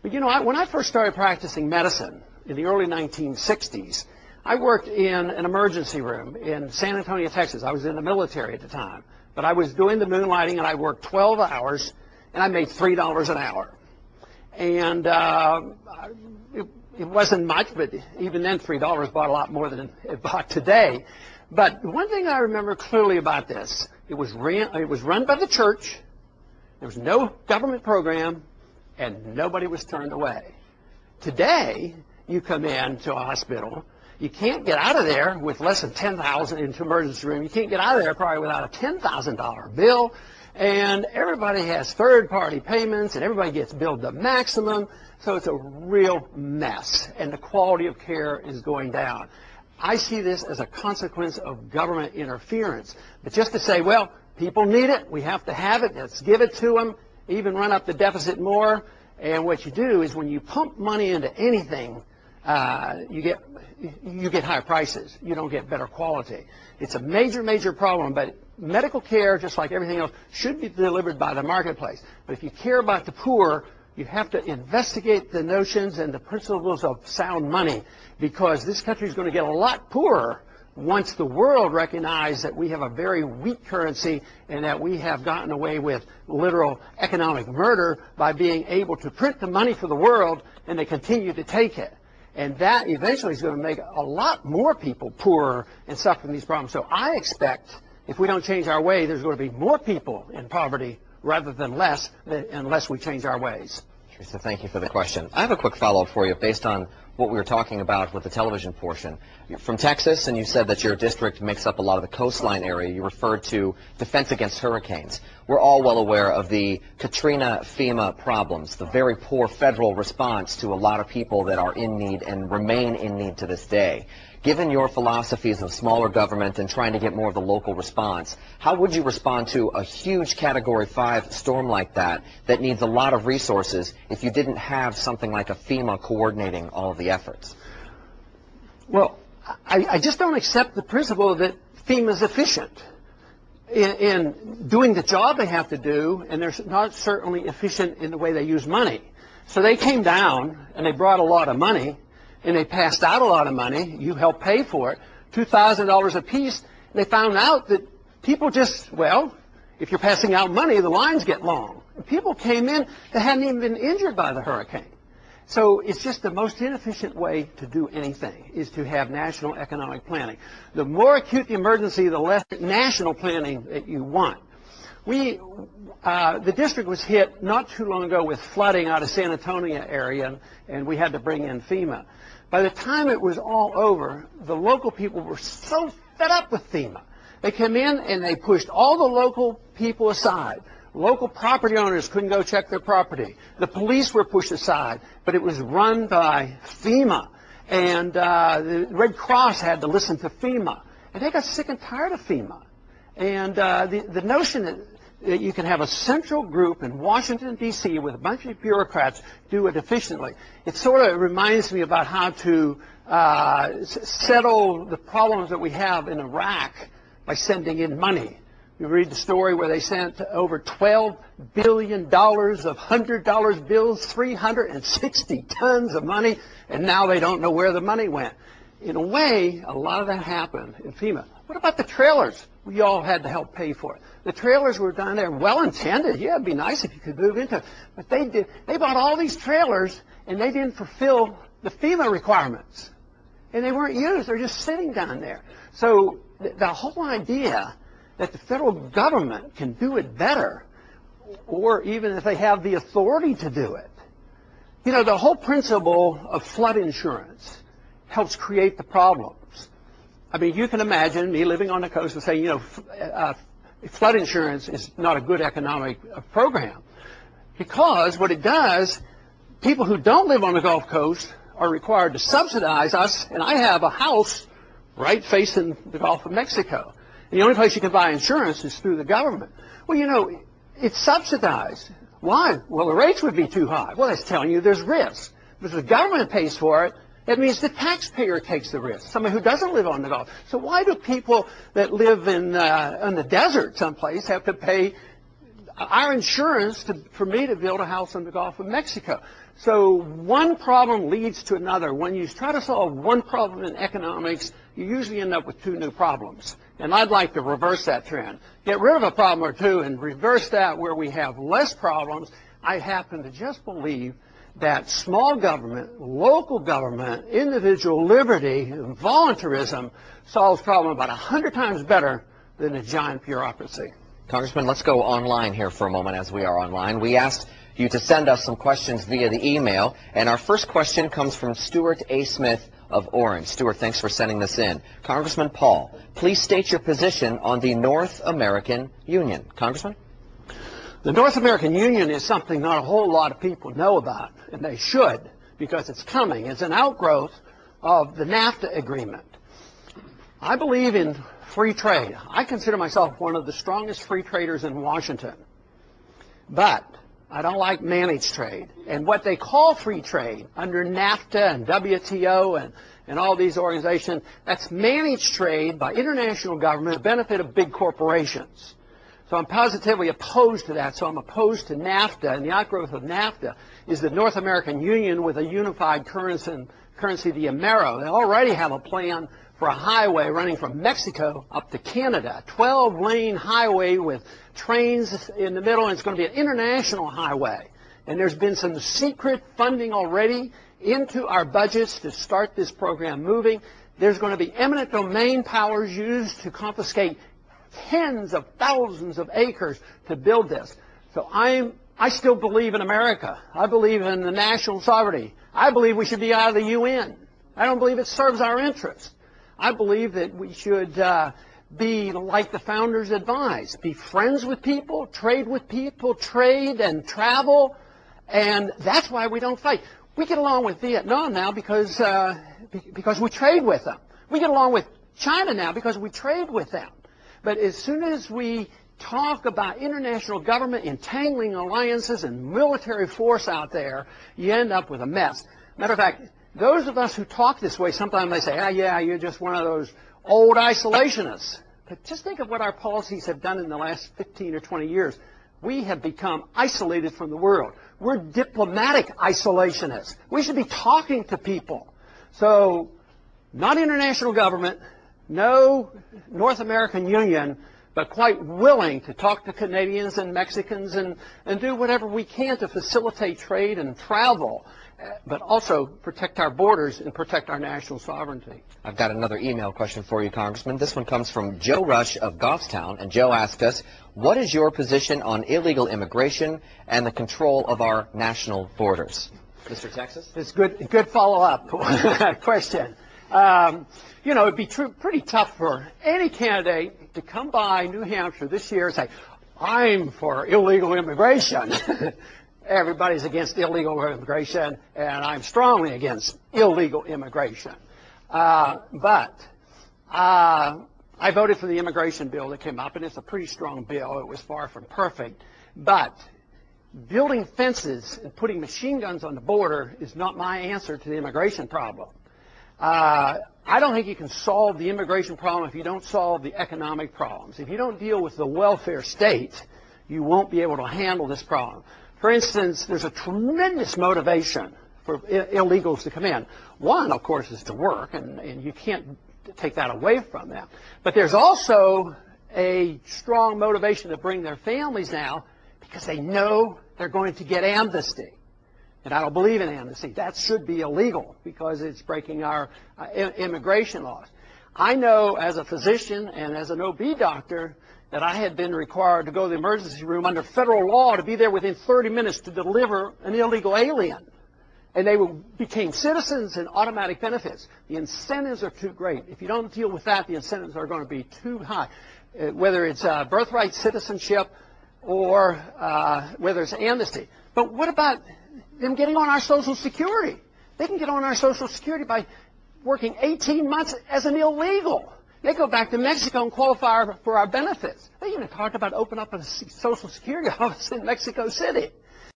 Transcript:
But you know, when I first started practicing medicine in the early 1960s, I worked in an emergency room in San Antonio, Texas. I was in the military at the time. But I was doing the moonlighting, and I worked 12 hours, and I made $3 an hour. And it wasn't much, but even then $3 bought a lot more than it bought today. But one thing I remember clearly about this, it was run by the church. There was no government program, and nobody was turned away. Today, you come in to a hospital, you can't get out of there with less than $10,000 into emergency room. You can't get out of there probably without a $10,000 bill. And everybody has third-party payments, and everybody gets billed the maximum. So it's a real mess, and the quality of care is going down. I see this as a consequence of government interference. But just to say, well, people need it, we have to have it, let's give it to them, even run up the deficit more. And what you do is when you pump money into anything, you get higher prices. You don't get better quality. It's a major, major problem, but medical care, just like everything else, should be delivered by the marketplace. But if you care about the poor, you have to investigate the notions and the principles of sound money, because this country is going to get a lot poorer once the world recognizes that we have a very weak currency and that we have gotten away with literal economic murder by being able to print the money for the world, and they continue to take it. And that eventually is going to make a lot more people poorer and suffer from these problems. So I expect if we don't change our way, there's going to be more people in poverty rather than less, unless we change our ways. Teresa, thank you for the question. I have a quick follow-up for you based on what we were talking about with the television portion. You're from Texas, and you said that your district makes up a lot of the coastline area. You referred to defense against hurricanes. We're all well aware of the Katrina FEMA problems, the very poor federal response to a lot of people that are in need and remain in need to this day. Given your philosophies of smaller government and trying to get more of the local response, how would you respond to a huge Category 5 storm like that needs a lot of resources if you didn't have something like a FEMA coordinating all of the efforts? Well, I just don't accept the principle that FEMA is efficient in doing the job they have to do, and they're not certainly efficient in the way they use money. So they came down and they brought a lot of money, and they passed out a lot of money. You helped pay for it, $2,000 a piece. And they found out that people just, well, if you're passing out money, the lines get long. And people came in that hadn't even been injured by the hurricane. So it's just the most inefficient way to do anything is to have national economic planning. The more acute the emergency, the less national planning that you want. The district was hit not too long ago with flooding out of San Antonio area, and we had to bring in FEMA. By the time it was all over, the local people were so fed up with FEMA. They came in and they pushed all the local people aside. Local property owners couldn't go check their property. The police were pushed aside, but it was run by FEMA. And the Red Cross had to listen to FEMA. And they got sick and tired of FEMA. And the notion that you can have a central group in Washington, D.C. with a bunch of bureaucrats do it efficiently. It sort of reminds me about how to settle the problems that we have in Iraq by sending in money. You read the story where they sent over $12 billion of $100 bills, 360 tons of money, and now they don't know where the money went. In a way, a lot of that happened in FEMA. What about the trailers? We all had to help pay for it. The trailers were down there, well-intended. Yeah, it'd be nice if you could move into it. But they bought all these trailers, and they didn't fulfill the FEMA requirements. And they weren't used. They're just sitting down there. So the whole idea that the federal government can do it better, or even if they have the authority to do it. You know, the whole principle of flood insurance helps create the problems. I mean, you can imagine me living on the coast and saying, you know, flood insurance is not a good economic program. Because what it does, people who don't live on the Gulf Coast are required to subsidize us, and I have a house right facing the Gulf of Mexico. And the only place you can buy insurance is through the government. Well, you know, it's subsidized. Why? Well, the rates would be too high. Well, that's telling you there's risk. But if the government pays for it, that means the taxpayer takes the risk, somebody who doesn't live on the Gulf. So why do people that live in the desert someplace have to pay our insurance for me to build a house on the Gulf of Mexico? So one problem leads to another. When you try to solve one problem in economics, you usually end up with two new problems. And I'd like to reverse that trend. Get rid of a problem or two and reverse that where we have less problems. I happen to just believe that small government, local government, individual liberty, and voluntarism solves problems about 100 times better than a giant bureaucracy. Congressman, let's go online here for a moment as we are online. We asked you to send us some questions via the email, and our first question comes from Stuart A. Smith of Orange. Stuart, thanks for sending this in. Congressman Paul, please state your position on the North American Union. Congressman? The North American Union is something not a whole lot of people know about, and they should, because it's coming. It's an outgrowth of the NAFTA agreement. I believe in free trade. I consider myself one of the strongest free traders in Washington. But I don't like managed trade. And what they call free trade under NAFTA and WTO and all these organizations, that's managed trade by international government for the benefit of big corporations. So I'm positively opposed to that. So I'm opposed to NAFTA, and the outgrowth of NAFTA is the North American Union with a unified currency, the Amero. They already have a plan for a highway running from Mexico up to Canada, 12-lane highway with trains in the middle, and it's going to be an international highway. And there's been some secret funding already into our budgets to start this program moving. There's going to be eminent domain powers used to confiscate tens of thousands of acres to build this. So I still believe in America. I believe in the national sovereignty. I believe we should be out of the UN. I don't believe it serves our interests. I believe that we should be like the founders advised. Be friends with people, trade and travel, and that's why we don't fight. We get along with Vietnam now because we trade with them. We get along with China now because we trade with them. But as soon as we talk about international government entangling alliances and military force out there, you end up with a mess. Matter of fact, those of us who talk this way, sometimes they say, yeah, you're just one of those old isolationists. But just think of what our policies have done in the last 15 or 20 years. We have become isolated from the world. We're diplomatic isolationists. We should be talking to people. So, not international government, no North American Union, but quite willing to talk to Canadians and Mexicans and do whatever we can to facilitate trade and travel, but also protect our borders and protect our national sovereignty. I've got another email question for you, Congressman. This one comes from Joe Rush of Goffstown, and Joe asked us, what is your position on illegal immigration and the control of our national borders? Mr. Texas? It's good follow-up question. You know, it'd be pretty tough for any candidate to come by New Hampshire this year and say, I'm for illegal immigration. Everybody's against illegal immigration, and I'm strongly against illegal immigration. But I voted for the immigration bill that came up, and it's a pretty strong bill. It was far from perfect. But building fences and putting machine guns on the border is not my answer to the immigration problem. I don't think you can solve the immigration problem if you don't solve the economic problems. If you don't deal with the welfare state, you won't be able to handle this problem. For instance, there's a tremendous motivation for illegals to come in. One, of course, is to work, and you can't take that away from them. But there's also a strong motivation to bring their families now because they know they're going to get amnesty. And I don't believe in amnesty. That should be illegal because it's breaking our immigration laws. I know as a physician and as an OB doctor that I had been required to go to the emergency room under federal law to be there within 30 minutes to deliver an illegal alien. And they became citizens and automatic benefits. The incentives are too great. If you don't deal with that, the incentives are going to be too high. Whether it's birthright citizenship or whether it's amnesty. But what about them getting on our Social Security? They can get on our Social Security by working 18 months as an illegal. They go back to Mexico and qualify for our benefits. They even talked about opening up a Social Security office in Mexico City.